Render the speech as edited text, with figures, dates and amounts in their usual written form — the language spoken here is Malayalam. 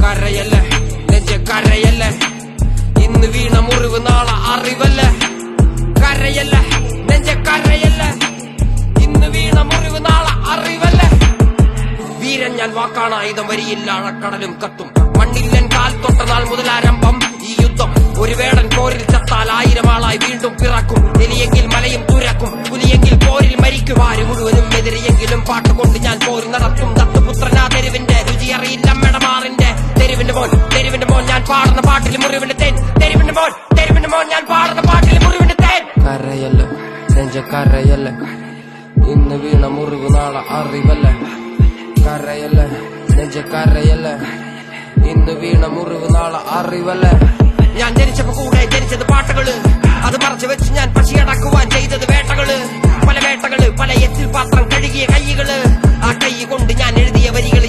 കരയല്ല നെഞ്ച കരയല്ല ഇന്ന് വീണ മുറിവ് നാളെ അറിവല്ല കരയല്ല നെഞ്ച കരയല്ല ഇന്ന് വീണ മുറിവ് നാളെ അറിവല്ല വീരൻ ഞാൻ വാക്കാണ് ആയുധം വരിയില്ല അഴക്കടലും കത്തും മണ്ണില്ലൻ കാൽ തൊട്ട നാൾ മുതലാരംഭം ഈ യുദ്ധം ഒരു വേടൻ പോരിൽ ചത്താൽ 1000 ആളായി വീണ്ടും പിറക്കും എലിയെങ്കിൽ മലയും തുരക്കും പുലിയെങ്കിൽ പോരിൽ മരിക്കും ആര് മുഴുവനും എതിരെയെങ്കിലും പാട്ടുകൊണ്ട് ഞാൻ പോര് നടത്തും ദത്തുപുത്രനാ തെരുവിന്റെ രുചി അറിയില്ല മെടമാറിന്റെ തെരുവിന്റെ മോൻ ഞാൻ പാടുന്ന പാട്ടിൽ മുറിവിന്റെ തേൻ തെരുവിന്റെ മോൻ ഞാൻ പാടുന്ന പാട്ടിൽ മുറിവിന്റെ തേൻ കരയല്ല നെഞ്ച കരയല്ല ഇന്ന് വീണ മുറിവ് നാളെ അറിവല്ല കരയല്ല നെഞ്ച കരയല്ല ഇന്ന് വീണ മുറിവ് നാളെ അറിവല്ല ഞാൻ ജനിച്ചപ്പോ കൂടെ ജനിച്ചത് പാട്ടുകള് അത് മറച്ചു വെച്ച് ഞാൻ പശിയടക്കുവാൻ ചെയ്തത് വേട്ടകള് പല വേട്ടകള് പല എച്ചിൽ പാത്രം കഴുകിയ കൈകള് ആ കൈ കൊണ്ട് ഞാൻ എഴുതിയ വരികൾ